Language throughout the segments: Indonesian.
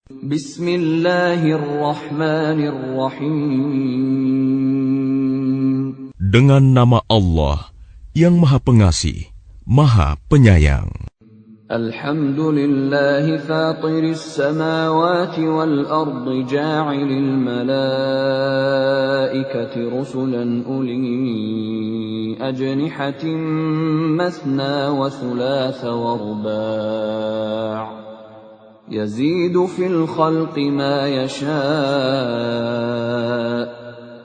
Bismillahirrahmanirrahim. Dengan nama Allah yang Maha Pengasih, Maha Penyayang. Alhamdulillahi fatiris samawati wal ardi ja'ilil malaikati rusulan uli ajnihatin mathna wa thulatha wa ruba' yazidu fil khalqi ma yasha'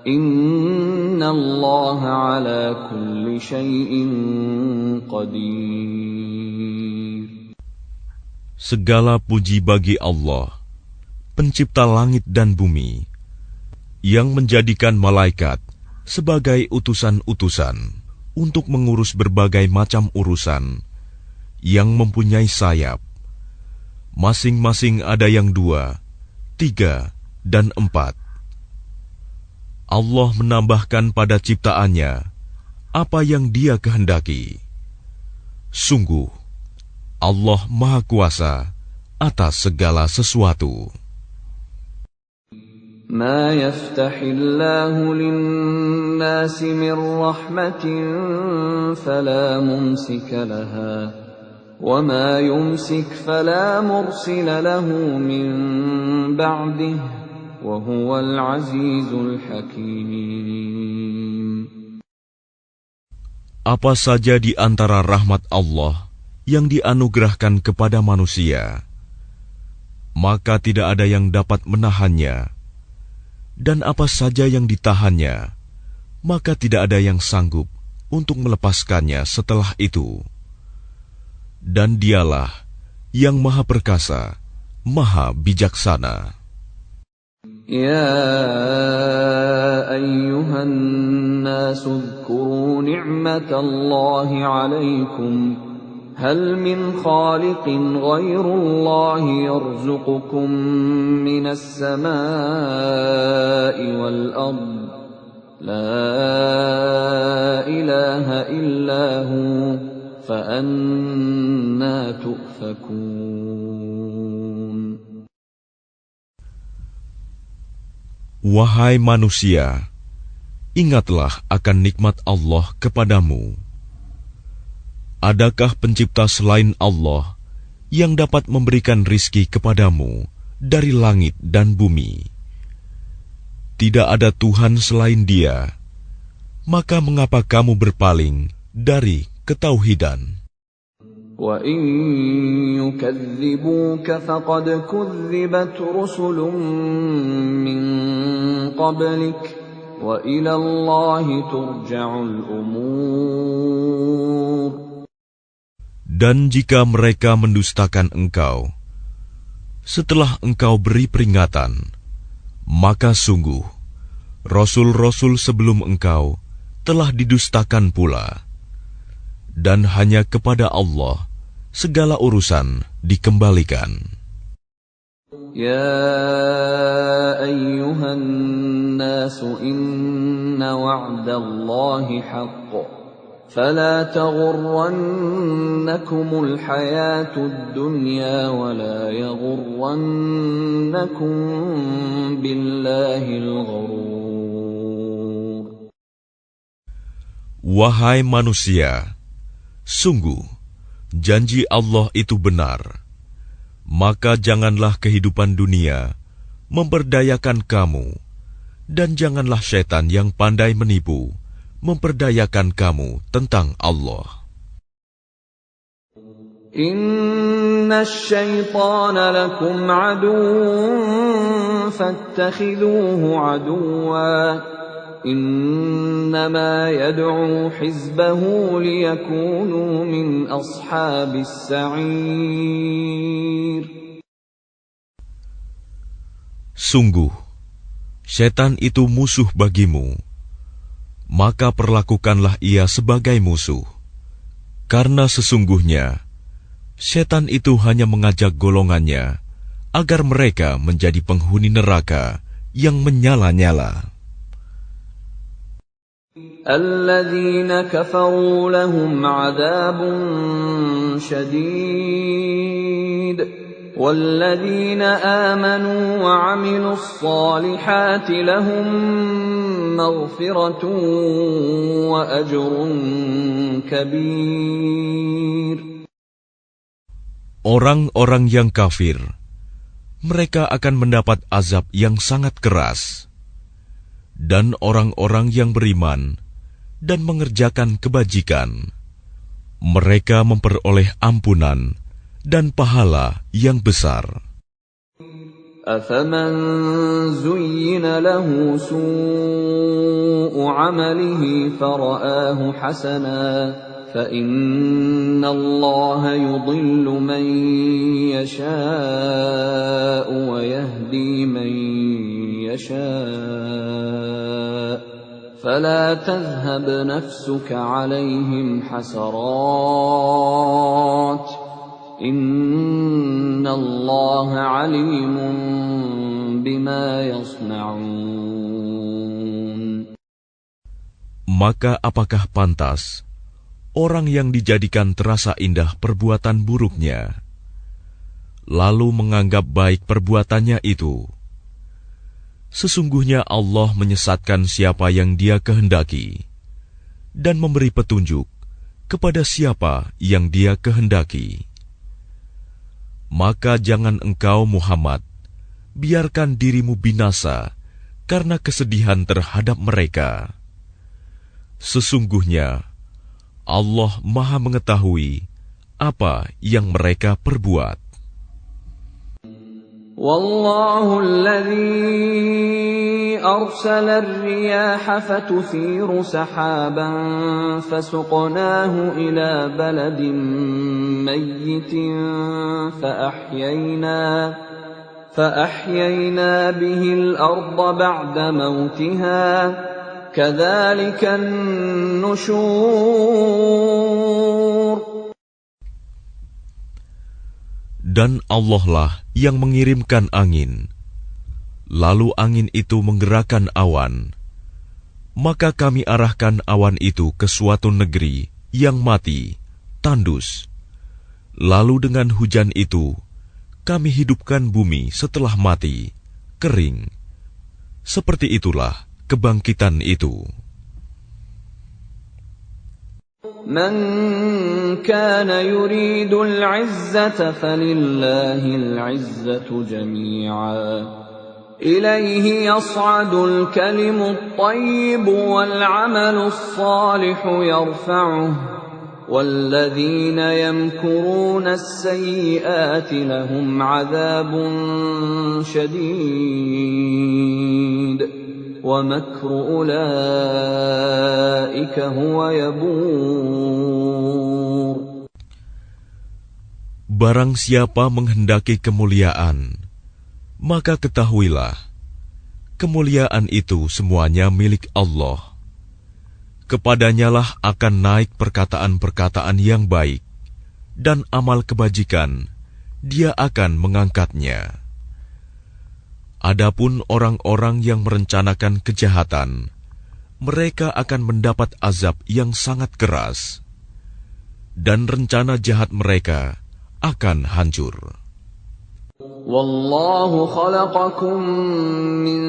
innallaha ala kulli syai'in qadir. Segala puji bagi Allah, pencipta langit dan bumi, yang menjadikan malaikat sebagai utusan-utusan untuk mengurus berbagai macam urusan, yang mempunyai sayap. Masing-masing ada yang 2, 3, dan 4. Allah menambahkan pada ciptaannya apa yang Dia kehendaki. Sungguh, Allah Maha Kuasa atas segala sesuatu. Ma yaftahillahu lin-nasi min rahmatin fala mumsika laha wa ma yumsik fala mursila lahu min ba'dihi wa huwal azizul hakim. Apa saja di antara rahmat Allah yang dianugerahkan kepada manusia, maka tidak ada yang dapat menahannya, dan apa saja yang ditahannya, maka tidak ada yang sanggup untuk melepaskannya setelah itu. Dan Dialah yang Maha Perkasa, Maha Bijaksana. Ya ayyuhan nasu dzkuru ni'matallahi 'alaikum hal min khaliqin ghairullahi yarzuqukum minas samaa'i wal ard la ilaha illa hu fa anna tu'fakun. Wahai manusia, ingatlah akan nikmat Allah kepadamu. Adakah pencipta selain Allah yang dapat memberikan rizki kepadamu dari langit dan bumi? Tidak ada Tuhan selain Dia. Maka mengapa kamu berpaling dari ketauhidan? Wa in yukadzibuka faqad kudzibat rusulun min qablik wa ila Allahi turja'ul umur. Dan jika mereka mendustakan engkau, setelah engkau beri peringatan, maka sungguh, Rasul-Rasul sebelum engkau telah didustakan pula. Dan hanya kepada Allah segala urusan dikembalikan. Ya ayyuhan nasu inna wa'dallahi haqq. فلا تغرنكم الحياة الدنيا ولا يغرنكم بالله الغرور. Wahai manusia, sungguh janji Allah itu benar. Maka janganlah kehidupan dunia memperdayakan kamu, dan janganlah setan yang pandai menipu memperdayakan kamu tentang Allah. Inna syaitana lakum aduwwun fattakhidhuhu aduwwa. Innama yad'u hizbahu liyakunu min ashabis sa'ir. Sungguh, setan itu musuh bagimu. Maka perlakukanlah ia sebagai musuh, karena sesungguhnya setan itu hanya mengajak golongannya agar mereka menjadi penghuni neraka yang menyala-nyala. Alladzina kafaru lahum 'adzabun syadid وَالَّذِينَ آمَنُوا وَعَمِلُوا الصَّالِحَاتِ لَهُم مَّغْفِرَةٌ وَأَجْرٌ كَبِيرٌ. Orang-orang yang kafir, mereka akan mendapat azab yang sangat keras. Dan orang-orang yang beriman dan mengerjakan kebajikan, mereka memperoleh ampunan dan pahala yang besar. أَفَمَنْ زُيِّنَ لَهُ سُوءُ عَمَلِهِ فَرَآهُ حَسَنًا فَإِنَّ اللَّهَ يُضِلُّ مَن يَشَاءُ وَيَهْدِي مَن يَشَاءُ فَلَا تَذْهَبْ نَفْسُكَ عَلَيْهِمْ حَسَرَاتٍ إِنَّ اللَّهَ عَلِيمٌ بِمَا يَصْنَعُونَ. Maka apakah pantas orang yang dijadikan terasa indah perbuatan buruknya, lalu menganggap baik perbuatannya itu? Sesungguhnya Allah menyesatkan siapa yang Dia kehendaki dan memberi petunjuk kepada siapa yang Dia kehendaki. Maka jangan engkau Muhammad biarkan dirimu binasa karena kesedihan terhadap mereka. Sesungguhnya Allah Maha mengetahui apa yang mereka perbuat. Wallahu alladhi arsala ar-riyaha fatuthiru sahaban fasuqnahu ila baladin mayyitin فأحيينا به الأرض بعد موتها كذلك النشور. Dan Allah lah yang mengirimkan angin, lalu angin itu menggerakkan awan, maka kami arahkan awan itu ke suatu negeri yang mati, tandus. Lalu dengan hujan itu kami hidupkan bumi setelah mati, kering. Seperti itulah kebangkitan itu. Man kana yuridul 'izzata falillahil 'izzatu jami'a. Ilayhi yas'adul kalimut tayyibu wal 'amalus salihu yarfa'uhu. وَالَّذِينَ يَمْكُرُونَ السَّيِّئَاتِ لَهُمْ عَذَابٌ شَدِيدٌ وَمَكْرُ أُولَئِكَ هُوَ يَبُورُ. Barang siapa menghendaki kemuliaan, maka ketahuilah, kemuliaan itu semuanya milik Allah. Kepadanyalah akan naik perkataan-perkataan yang baik, dan amal kebajikan, Dia akan mengangkatnya. Adapun orang-orang yang merencanakan kejahatan, mereka akan mendapat azab yang sangat keras, dan rencana jahat mereka akan hancur. Wallahu khalaqakum min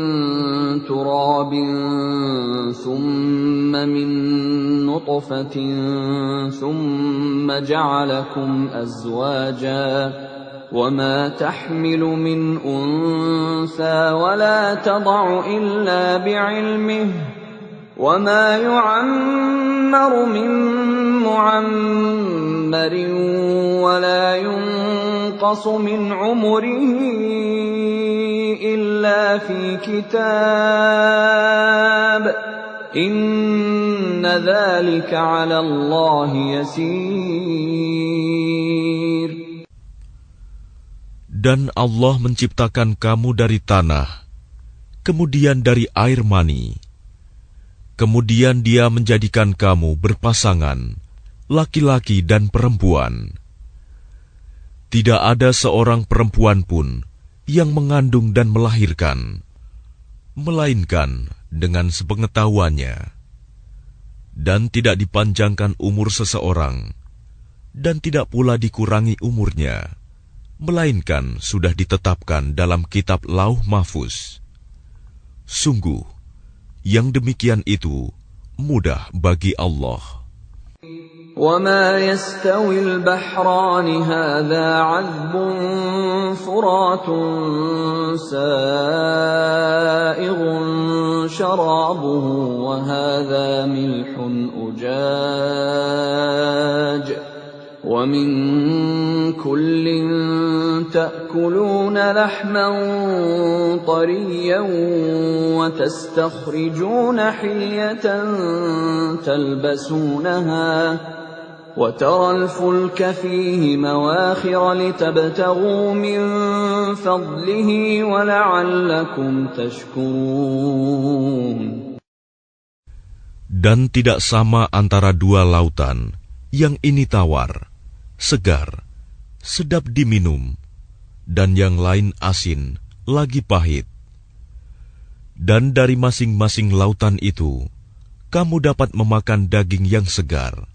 turabin thumma min nutfatin thumma ja'alakum azwaja wa ma tahmilu min untha wa la tad'u illa bi'ilmihi wa ma yu'ammaru min mu'ammarin wa la yunqasu min umrihi illa fi kitab inna dhalika 'ala Allahi yasir. Dan Allah menciptakan kamu dari tanah, kemudian dari air mani. Kemudian Dia menjadikan kamu berpasangan, laki-laki dan perempuan. Tidak ada seorang perempuan pun yang mengandung dan melahirkan, melainkan dengan sepengetahuannya. Dan tidak dipanjangkan umur seseorang, dan tidak pula dikurangi umurnya, melainkan sudah ditetapkan dalam kitab Lauh Mahfuz. Sungguh, yang demikian itu mudah bagi Allah. وَمَا يَسْتَوِي الْبَحْرَانِ هَذَا عَذْبٌ فُرَاتٌ سَائِغٌ شَرَابُهُ وَهَذَا مِلْحٌ أُجَاجٌ وَمِنْ كُلٍّ تَأْكُلُونَ لَحْمًا طَرِيًّا وَتَسْتَخْرِجُونَ حِلْيَةً تَلْبَسُونَهَا وَتَرَى الْفُلْكَ فِيهِ مَوَاخِرَ لِتَبْتَغُوا مِنْ فَضْلِهِ وَلَعَلَّكُمْ تَشْكُرُونَ. Dan tidak sama antara dua lautan, yang ini tawar, segar, sedap diminum, dan yang lain asin, lagi pahit. Dan dari masing-masing lautan itu, kamu dapat memakan daging yang segar,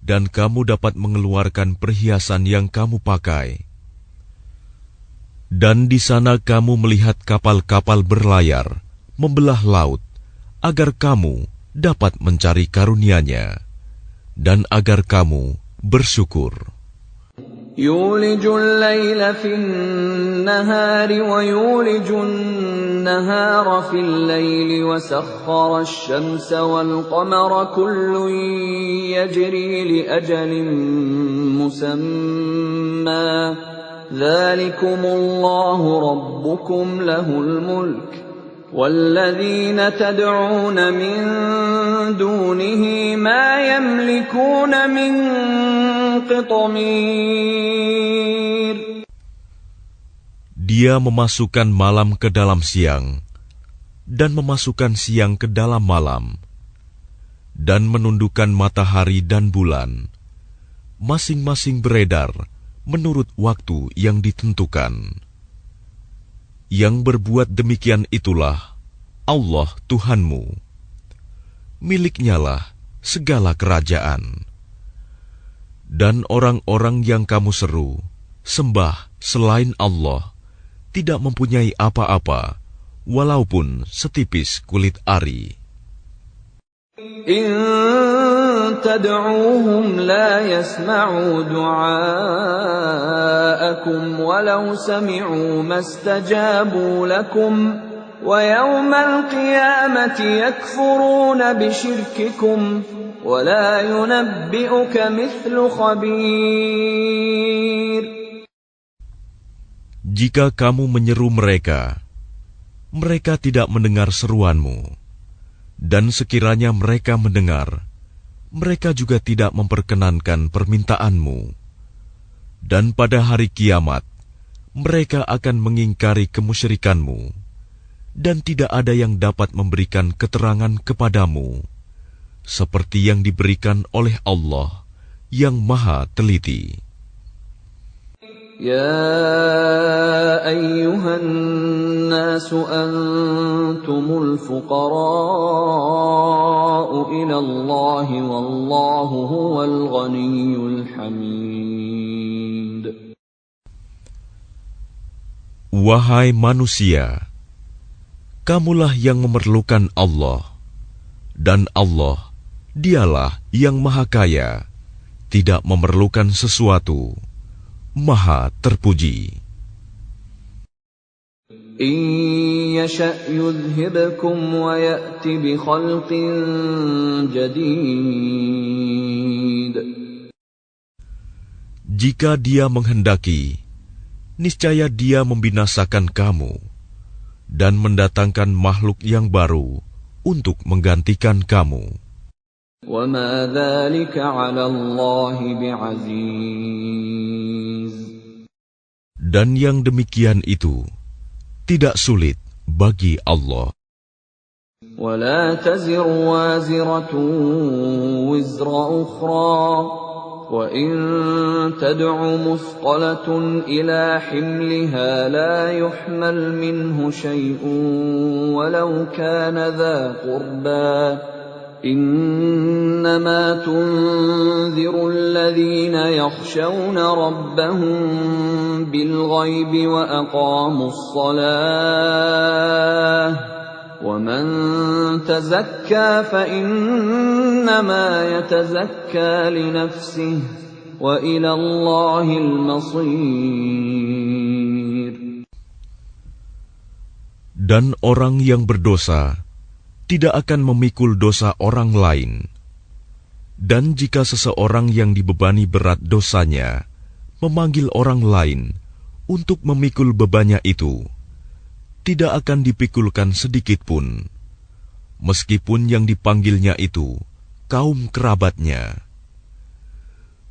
dan kamu dapat mengeluarkan perhiasan yang kamu pakai. Dan di sana kamu melihat kapal-kapal berlayar, membelah laut, agar kamu dapat mencari karunia-Nya, dan agar kamu bersyukur. يولج الليل في النهار ويولج النهار في الليل وسخر الشمس والقمر كل يجري لأجل مسمى ذلكم الله ربكم له الملك وَالَّذِينَ تَدْعُونَ مِن دُونِهِ مَا يَمْلِكُونَ مِن قِطْمِيرٍ. Dia memasukkan malam ke dalam siang, dan memasukkan siang ke dalam malam, dan menundukkan matahari dan bulan, masing-masing beredar menurut waktu yang ditentukan. Yang berbuat demikian itulah Allah Tuhanmu. Miliknya-lah segala kerajaan. Dan orang-orang yang kamu seru, sembah selain Allah, tidak mempunyai apa-apa, walaupun setipis kulit ari. إن تدعوهم لا يسمعوا دعاءكم ولو سمعوا ما استجابوا لكم ويوم القيامة يكفرون بشرككم ولا ينبئك مثل خبير. Jika kamu menyeru mereka, mereka tidak mendengar seruanmu. Dan sekiranya mereka mendengar, mereka juga tidak memperkenankan permintaanmu. Dan pada hari kiamat, mereka akan mengingkari kemusyrikanmu, dan tidak ada yang dapat memberikan keterangan kepadamu, seperti yang diberikan oleh Allah yang Maha Teliti. يا أيها الناس أنتم الفقراء إلى الله والله هو الغني الحميد. Wahai manusia, kamulah yang memerlukan Allah, dan Allah, Dialah yang Maha Kaya, tidak memerlukan sesuatu, Maha terpuji. إن يشأ يذهبكم ويأت بخلق جديد. Jika Dia menghendaki, niscaya Dia membinasakan kamu dan mendatangkan makhluk yang baru untuk menggantikan kamu. وَمَا ذَلِكَ عَلَى اللَّهِ بِعَزِيزٍ. Dan yang demikian itu tidak sulit bagi Allah. وَلَا تَزِرُ وَازِرَةٌ وِزْرَ أُخْرَى وَإِن تَدْعُ مُثْقَلَةٌ إِلَى حِمْلِهَا لَا يُحْمَلْ مِنْهُ شَيْءٌ وَلَوْ كَانَ ذَا قُرْبَى إنما تنذر الذين يخشون ربهم بالغيب وأقاموا الصلاة ومن تزكى فإنما يتزكى لنفسه وإلى الله المصير. Dan orang yang berdosa tidak akan memikul dosa orang lain. Dan jika seseorang yang dibebani berat dosanya memanggil orang lain untuk memikul bebannya itu, tidak akan dipikulkan sedikit pun, meskipun yang dipanggilnya itu kaum kerabatnya.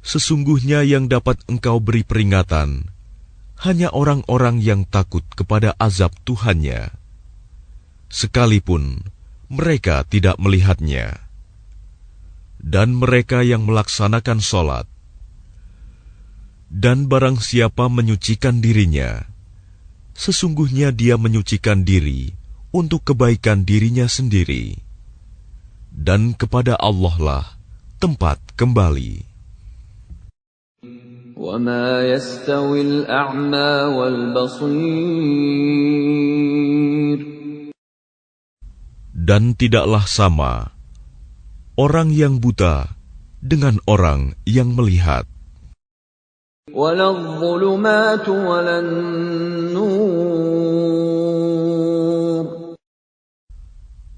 Sesungguhnya yang dapat engkau beri peringatan hanya orang-orang yang takut kepada azab Tuhannya, sekalipun mereka tidak melihatnya. Dan mereka yang melaksanakan sholat. Dan barang siapa menyucikan dirinya, sesungguhnya dia menyucikan diri untuk kebaikan dirinya sendiri. Dan kepada Allah lah tempat kembali. وَمَا يَسْتَوِي الْأَعْمَى وَالْبَصِيرُ. Dan tidaklah sama orang yang buta dengan orang yang melihat. وَلَا الظُّلُمَاتُ وَلَا النُّورُ.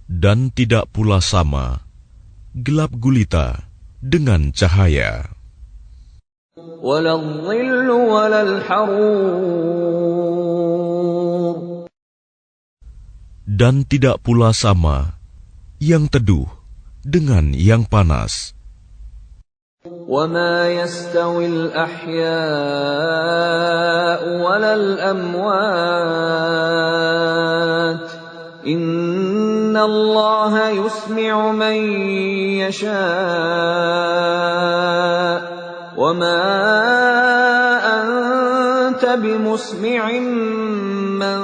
Dan tidak pula sama gelap gulita dengan cahaya. وَلَا الظِّلُّ وَلَا الْحَرُورُ. Dan tidak pula sama yang teduh dengan yang panas. وَمَا يَسْتَوِي الْأَحْيَاءُ وَلَا الْأَمْوَاتُ إِنَّ اللَّهَ يُسْمِعُ مَن يَشَاءُ وَمَا أَنتَ بِمُسْمِعٍ مَّن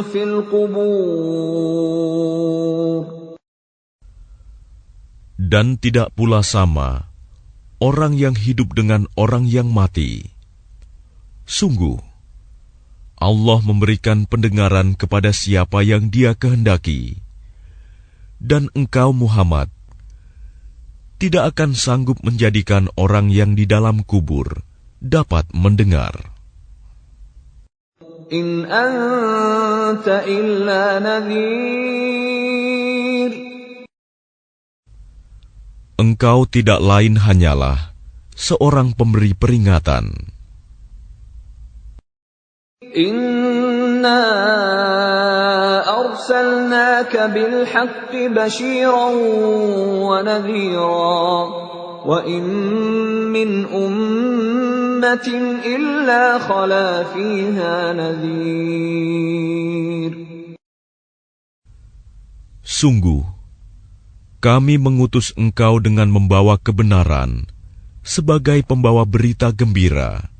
فِي الْقُبُورِ. Dan tidak pula sama orang yang hidup dengan orang yang mati. Sungguh, Allah memberikan pendengaran kepada siapa yang Dia kehendaki. Dan engkau Muhammad tidak akan sanggup menjadikan orang yang di dalam kubur dapat mendengar. In anta illa nadhir. Engkau tidak lain hanyalah seorang pemberi peringatan. Inna arsalnaka bil haqqi bashiran wa nadhira wa in min ummatin illa khala fiha nadhir. Sungguh, kami mengutus engkau dengan membawa kebenaran sebagai pembawa berita gembira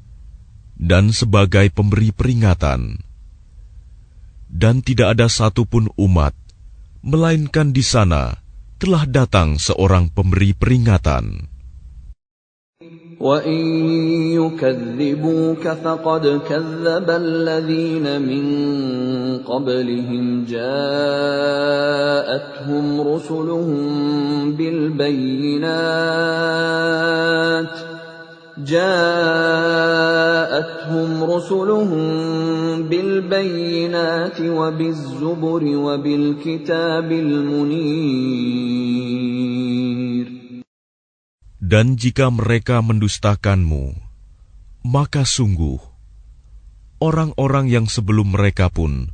dan sebagai pemberi peringatan. Dan tidak ada satupun umat, melainkan di sana telah datang seorang pemberi peringatan. وَإِن يُكَذِّبُوكَ فَقَدْ كَذَّبَ الَّذِينَ مِن قَبْلِهِمْ جَاءَتْهُمْ رُسُلُهُم بِالْبَيِّنَاتِ وَبِالزُّبُرِ وَبِالْكِتَابِ الْمُنِيرِ. Dan jika mereka mendustakanmu, maka sungguh orang-orang yang sebelum mereka pun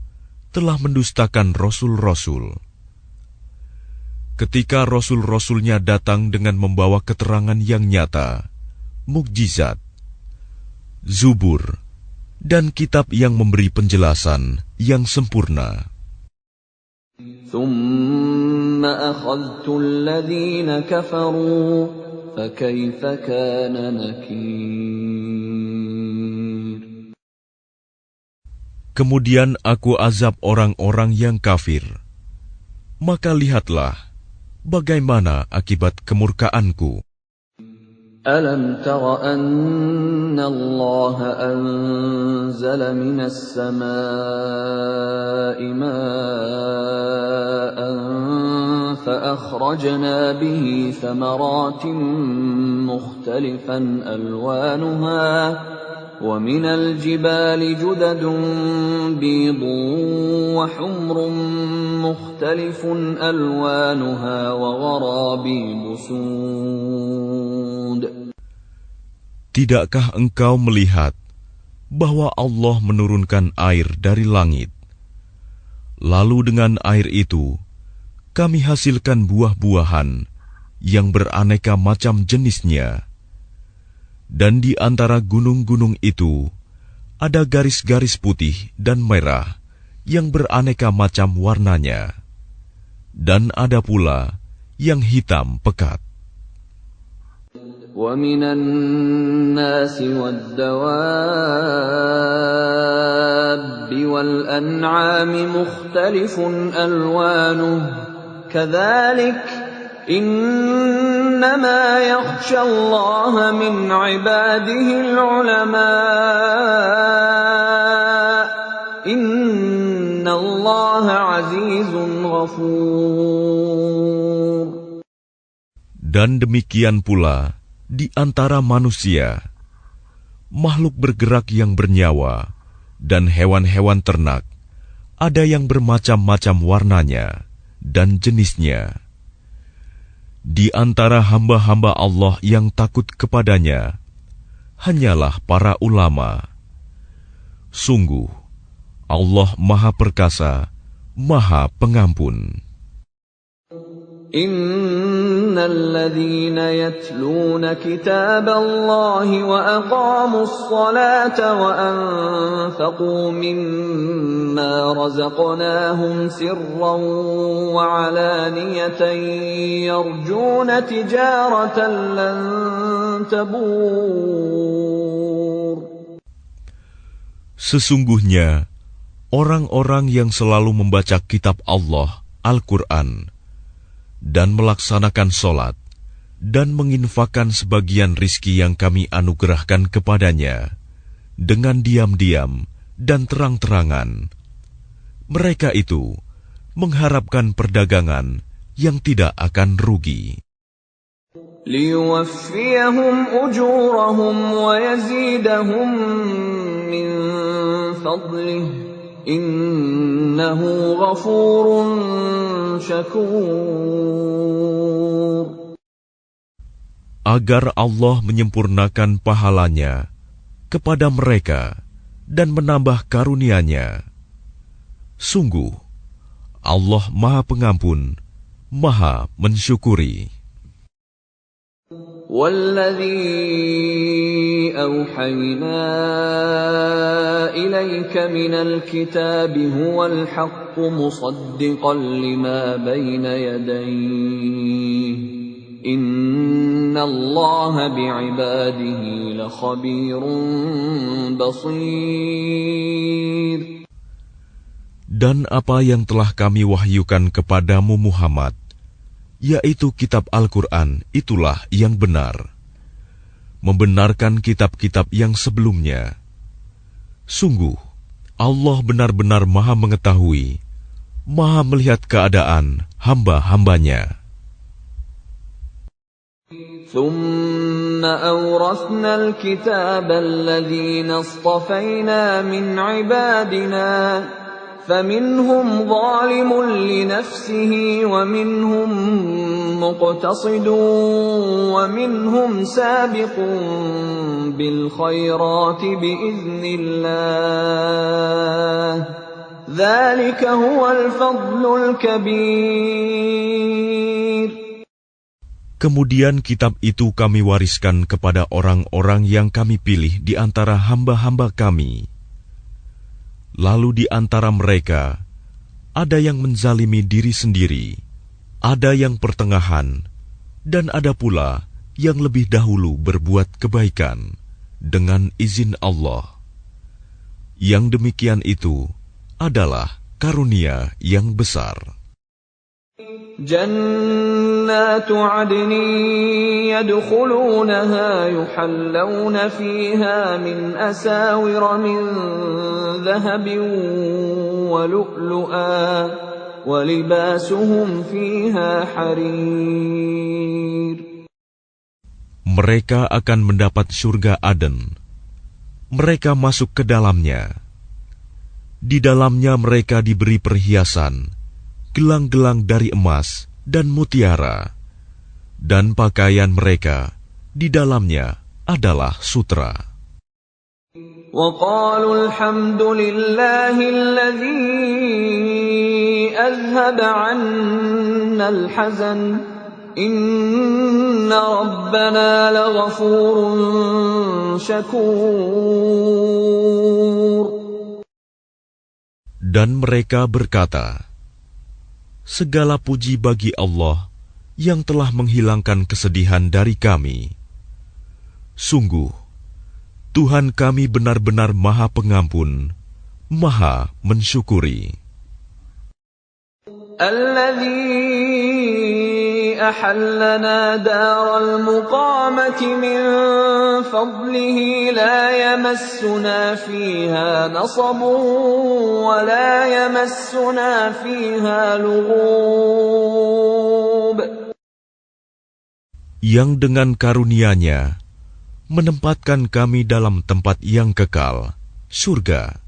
telah mendustakan rasul-rasul. Ketika rasul-rasulnya datang dengan membawa keterangan yang nyata, mukjizat, zubur, dan kitab yang memberi penjelasan yang sempurna. ثُمَّ أَخَذْتُ الَّذِينَ كَفَرُوا فَكَيْفَ كَانَ نَكِيرِ. Kemudian aku azab orang-orang yang kafir. Maka lihatlah bagaimana akibat kemurkaanku? ألم تر أن الله أنزل من السماء ماء فأخرجنا به ثمرات مختلفا ألوانها ومن الجبال جدد بيض وحمر مختلف ألوانها وغرابيب سود. Tidakkah engkau melihat bahwa Allah menurunkan air dari langit? Lalu dengan air itu, kami hasilkan buah-buahan yang beraneka macam jenisnya. Dan di antara gunung-gunung itu, ada garis-garis putih dan merah yang beraneka macam warnanya. Dan ada pula yang hitam pekat. وَمِنَ النَّاسِ وَالدَّوَابِّ وَالْأَنْعَامِ مُخْتَلِفٌ أَلْوَانُهُ كَذَلِكَ إِنَّمَا يَخْشَى اللَّهَ مِنْ عِبَادِهِ الْعُلَمَاءُ إِنَّ اللَّهَ عَزِيزٌ غَفُورٌ. Dan demikian pula di antara manusia, makhluk bergerak yang bernyawa, dan hewan-hewan ternak, ada yang bermacam-macam warnanya dan jenisnya. Di antara hamba-hamba Allah yang takut kepadanya, hanyalah para ulama. Sungguh, Allah Maha Perkasa, Maha Pengampun. الذين يتلون كتاب الله وأقاموا الصلاة وأنفقوا مما رزقناهم سرا وعلانية يرجون تجارة لن تبور. Sesungguhnya, orang-orang yang selalu membaca kitab Allah, Al-Quran, dan melaksanakan sholat, dan menginfakkan sebagian rizki yang kami anugerahkan kepadanya, dengan diam-diam dan terang-terangan. Mereka itu mengharapkan perdagangan yang tidak akan rugi. لِيُوَفِّيَهُمْ أُجُورَهُمْ وَيَزِيدَهُمْ مِنْ فَضْلِهِ Innahu ghafurun syakur. Agar Allah menyempurnakan pahalanya kepada mereka dan menambah karunia-Nya. Sungguh, Allah Maha Pengampun, Maha Mensyukuri. وَالَّذِي أَوْحَيْنَا إِلَيْكَ مِنَ الْكِتَابِ هُوَ الْحَقُّ مُصَدِّقًا لِمَا بَيْنَ يَدَيْهِ إِنَّ اللَّهَ بِعِبَادِهِ لَخَبِيرٌ بَصِيرٌ. Dan apa yang telah kami wahyukan kepadamu Muhammad, yaitu kitab Al-Quran, itulah yang benar, membenarkan kitab-kitab yang sebelumnya. Sungguh, Allah benar-benar Maha mengetahui, Maha melihat keadaan hamba-hambanya. ثُمَّ أَوْرَثْنَا الْكِتَابَ الَّذِينَ اصْطَفَيْنَا مِنْ عِبَادِنَا فَمِنْهُمْ ظَالِمٌ لِنَفْسِهِ وَمِنْهُمْ مُقْتَصِدٌ وَمِنْهُمْ سَابِقٌ بِالْخَيْرَاتِ بِإِذْنِ اللَّهِ ذَلِكَ هُوَ الْفَضْلُ الْكَبِيرُ. Kemudian kitab itu kami wariskan kepada orang-orang yang kami pilih di antara hamba-hamba kami. Lalu di antara mereka, ada yang menzalimi diri sendiri, ada yang pertengahan, dan ada pula yang lebih dahulu berbuat kebaikan dengan izin Allah. Yang demikian itu adalah karunia yang besar. جنات عدن يدخلونها يحلون فيها من أساور من ذهب ولؤلؤا ولباسهم فيها حرير. Mereka akan mendapat surga Aden. Mereka masuk ke dalamnya. Di dalamnya mereka diberi perhiasan, gelang-gelang dari emas dan mutiara, dan pakaian mereka di dalamnya adalah sutra. وقالوا الحمد لله الذي أذهب عنا الحزن إن ربنا لغفور شكور. Dan mereka berkata, segala puji bagi Allah yang telah menghilangkan kesedihan dari kami. Sungguh, Tuhan kami benar-benar Maha Pengampun, Maha mensyukuri. الذي أحلنا دار المقامة من فضله لا يمسنا فيها نصب ولا يمسنا فيها لغوب. Yang dengan karunia-Nya menempatkan kami dalam tempat yang kekal, surga.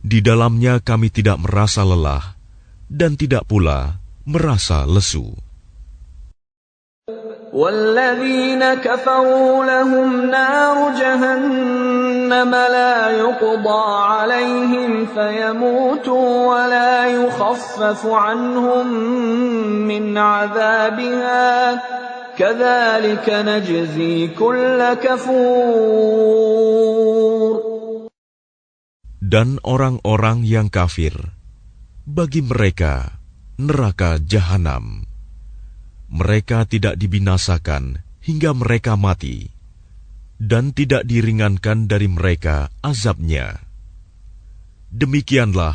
Di dalamnya kami tidak merasa lelah dan tidak pula merasa lesu. وَالَّذِينَ كَفَرُوا لَهُمْ نَارُ جَهَنَّمَ لَا يُقْضَى عَلَيْهِمْ فَيَمُوتُوا وَلَا يُخَفَّفُ عَنْهُمْ مِنْ عَذَابِهَا كَذَلِكَ نَجْزِي كُلَّ كَفُورٍ. Dan orang-orang yang kafir, bagi mereka neraka jahanam. Mereka tidak dibinasakan hingga mereka mati, dan tidak diringankan dari mereka azabnya. Demikianlah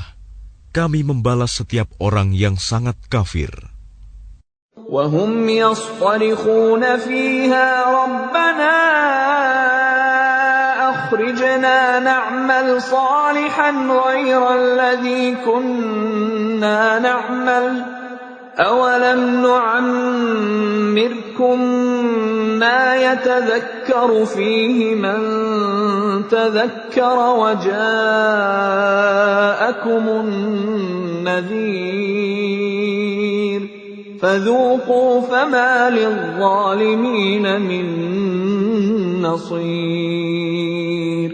kami membalas setiap orang yang sangat kafir. وَهُمْ يَصْطَرِخُونَ فِيهَا رَبَّنَا أَخْرِجْنَا نَعْمَلْ صَالِحًا غَيْرَ الَّذِي كُنَّا نَعْمَلُ أَوَلَمْ نُعَمِّرْكُم مَّا يَتَذَكَّرُ فِيهِ مَن تَذَكَّرَ وَجَاءَكُمُ النَّذِيرُ فَذُوقُوا فَمَا لِلظَّالِمِينَ مِن نَّصِيرٍ.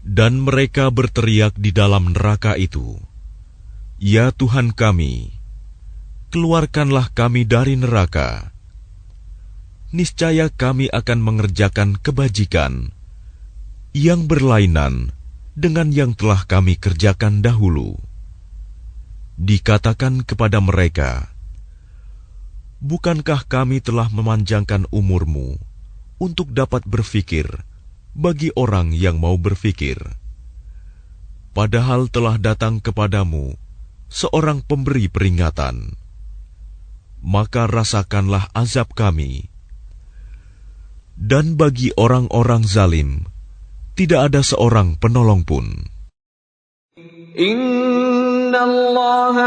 Dan mereka berteriak di dalam neraka itu, ya Tuhan kami, keluarkanlah kami dari neraka. Niscaya kami akan mengerjakan kebajikan yang berlainan dengan yang telah kami kerjakan dahulu. Dikatakan kepada mereka, bukankah kami telah memanjangkan umurmu untuk dapat berfikir bagi orang yang mau berfikir? Padahal telah datang kepadamu seorang pemberi peringatan. Maka rasakanlah azab kami. Dan bagi orang-orang zalim, tidak ada seorang penolong pun. Inna Allah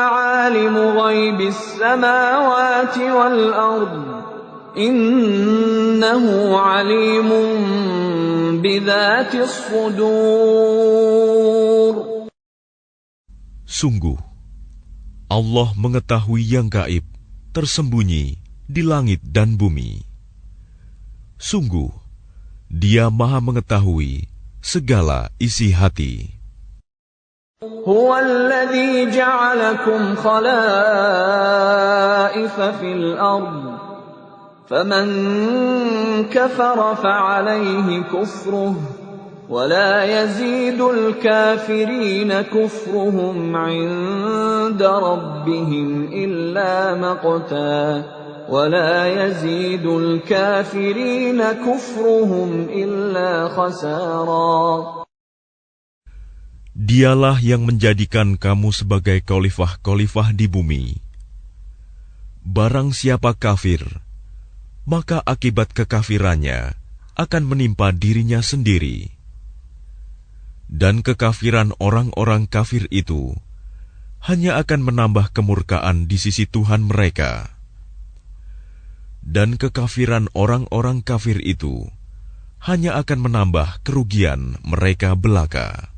alimu ghaibis samawati wal ard. Innahu alimun bidzatis sudur. Sungguh, Allah mengetahui yang gaib, tersembunyi di langit dan bumi. Sungguh, Dia Maha mengetahui segala isi hati. Huwa alladhi ja'alakum khalaifa fil ard. Faman kafara fa'alayhi kufruh. ولا يزيد الكافرين كفرهم عند ربهم إلا مقتا ولا يزيد الكافرين كفرهم إلا خسارا. Dialah yang menjadikan kamu sebagai khalifah-khalifah di bumi. Barang siapa kafir, maka akibat kekafirannya akan menimpa dirinya sendiri. Dan kekafiran orang-orang kafir itu hanya akan menambah kemurkaan di sisi Tuhan mereka. Dan kekafiran orang-orang kafir itu hanya akan menambah kerugian mereka belaka.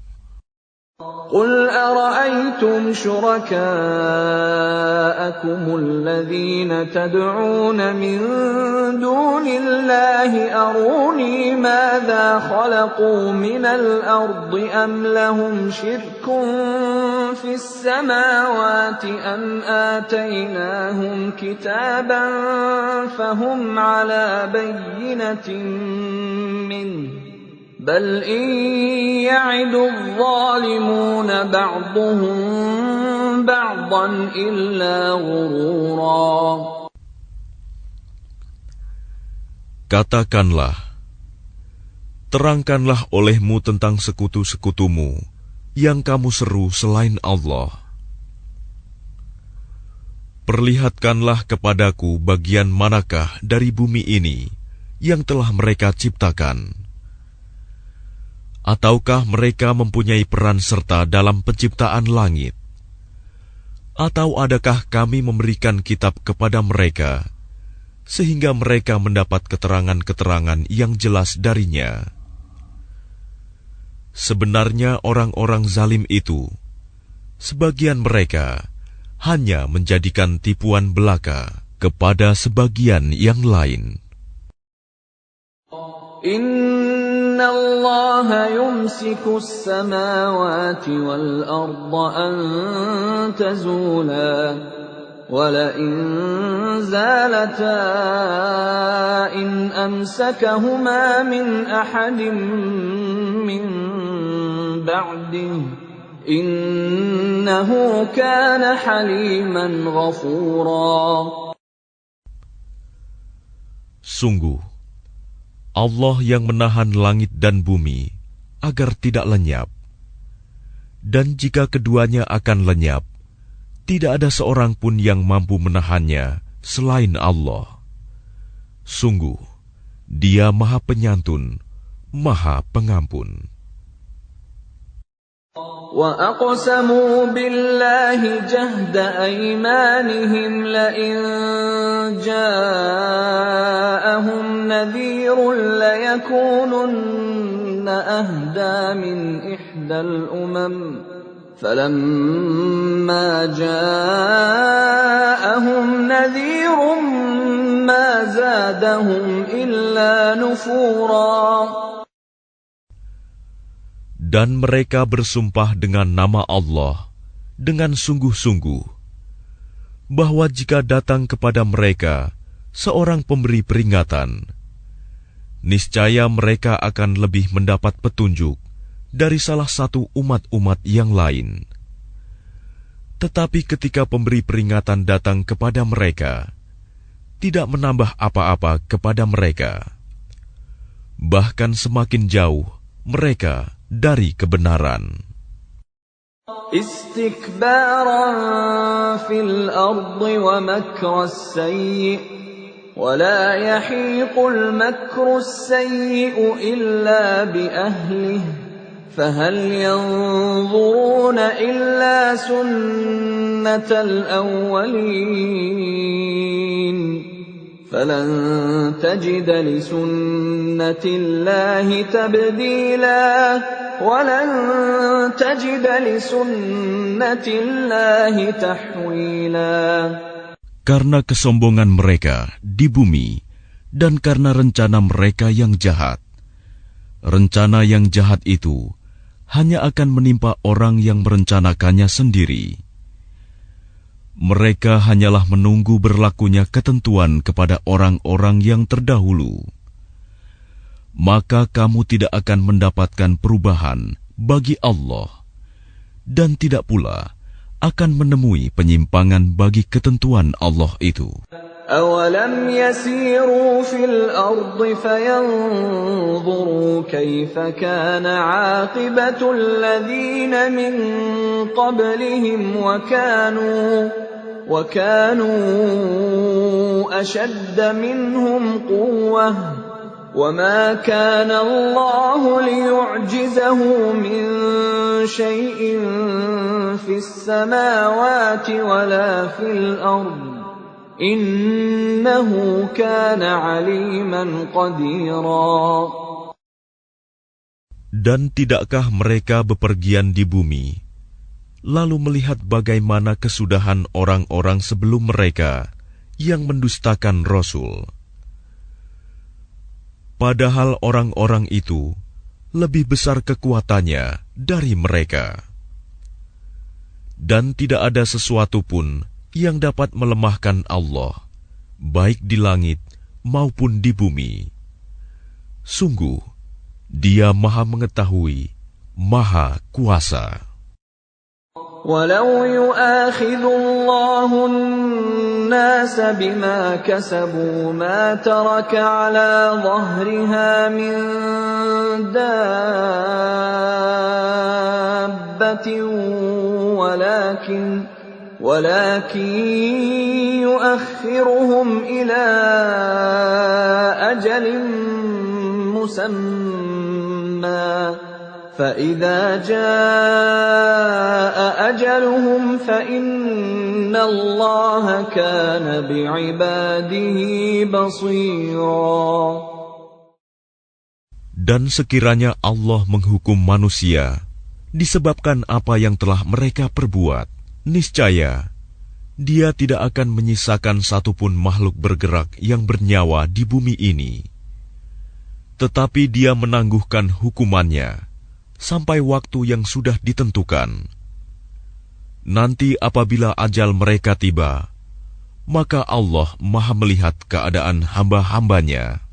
قل أرأيتم شركاءكم الذين تدعون من دون الله أروني ماذا خلقوا من الأرض أم لهم شرك في السماوات أم آتيناهم كتابا فهم على بينة منه بل إن يعد الظالمون بعضهم بعضا إلا غرورا. Katakanlah, terangkanlah olehmu tentang sekutu-sekutumu yang kamu seru selain Allah. Perlihatkanlah kepadaku bagian manakah dari bumi ini yang telah mereka ciptakan. Ataukah mereka mempunyai peran serta dalam penciptaan langit? Atau adakah kami memberikan kitab kepada mereka, sehingga mereka mendapat keterangan-keterangan yang jelas darinya? Sebenarnya orang-orang zalim itu, sebagian mereka hanya menjadikan tipuan belaka kepada sebagian yang lain. Inna Allah yumsiku as-samawati wal arda an tazula ولئن زالتا إن أمسكهما من أحد من بعده إنه كان حليما غفورا. Sungguh, Allah yang menahan langit dan bumi agar tidak lenyap. Dan jika keduanya akan lenyap, tidak ada seorang pun yang mampu menahannya selain Allah. Sungguh, Dia Maha Penyantun, Maha Pengampun. وَأَقْسَمُوا بِاللَّهِ جَهْدَ أَيْمَانِهِمْ لَئِن جَاءَهُمْ نَذِيرٌ لَيَكُونُنَّ أَهْدَىٰ مِنْ إِحْدَى الْأُمَمِ فَلَمَّا جَاءَهُمْ نَذِيرٌ مَا زَادَهُمْ إِلَّا نُفُورًا. Dan mereka bersumpah dengan nama Allah dengan sungguh-sungguh, bahwa jika datang kepada mereka seorang pemberi peringatan, niscaya mereka akan lebih mendapat petunjuk dari salah satu umat-umat yang lain. Tetapi ketika pemberi peringatan datang kepada mereka, tidak menambah apa-apa kepada mereka, bahkan semakin jauh mereka dari kebenaran. Istikbaran fil ardi wa makras sayyi wa la yahiqul makras sayyi illa bi ahlihi فهل ينظرون إلا سنة الأولين فلن تجد لسنة الله تبديلا ولن تجد لسنة الله تحويلا. Karena kesombongan mereka di bumi dan karena rencana mereka yang jahat. Rencana yang jahat itu hanya akan menimpa orang yang merencanakannya sendiri. Mereka hanyalah menunggu berlakunya ketentuan kepada orang-orang yang terdahulu. Maka kamu tidak akan mendapatkan perubahan bagi Allah, dan tidak pula akan menemui penyimpangan bagi ketentuan Allah itu. أَوَلَمْ يَسِيرُوا فِي الْأَرْضِ فَيَنظُرُوا كَيْفَ كَانَ عَاقِبَةُ الَّذِينَ مِن قَبْلِهِمْ وَكَانُوا أَشَدَّ مِنْهُمْ قُوَّةً وَمَا كَانَ اللَّهُ لِيُعْجِزَهُ مِن شَيْءٍ فِي السَّمَاوَاتِ وَلَا فِي الْأَرْضِ Innahu kana aliman qadira. Dan tidakkah mereka bepergian di bumi, lalu melihat bagaimana kesudahan orang-orang sebelum mereka yang mendustakan Rasul? Padahal orang-orang itu lebih besar kekuatannya dari mereka. Dan tidak ada sesuatu pun yang dapat melemahkan Allah, baik di langit maupun di bumi. Sungguh, Dia Maha Mengetahui, Maha Kuasa. Walau yu'akhidhu Allahu an-nasa bima kasabu ma taraka ala dhahriha min dabbatin ولكن يؤخرهم إلى أجل مسمى فإذا جاء أجلهم فإن الله كان بعباده بصيرا. Dan sekiranya Allah menghukum manusia disebabkan apa yang telah mereka perbuat, niscaya Dia tidak akan menyisakan satupun makhluk bergerak yang bernyawa di bumi ini. Tetapi Dia menangguhkan hukumannya sampai waktu yang sudah ditentukan. Nanti apabila ajal mereka tiba, maka Allah Maha melihat keadaan hamba-hambanya.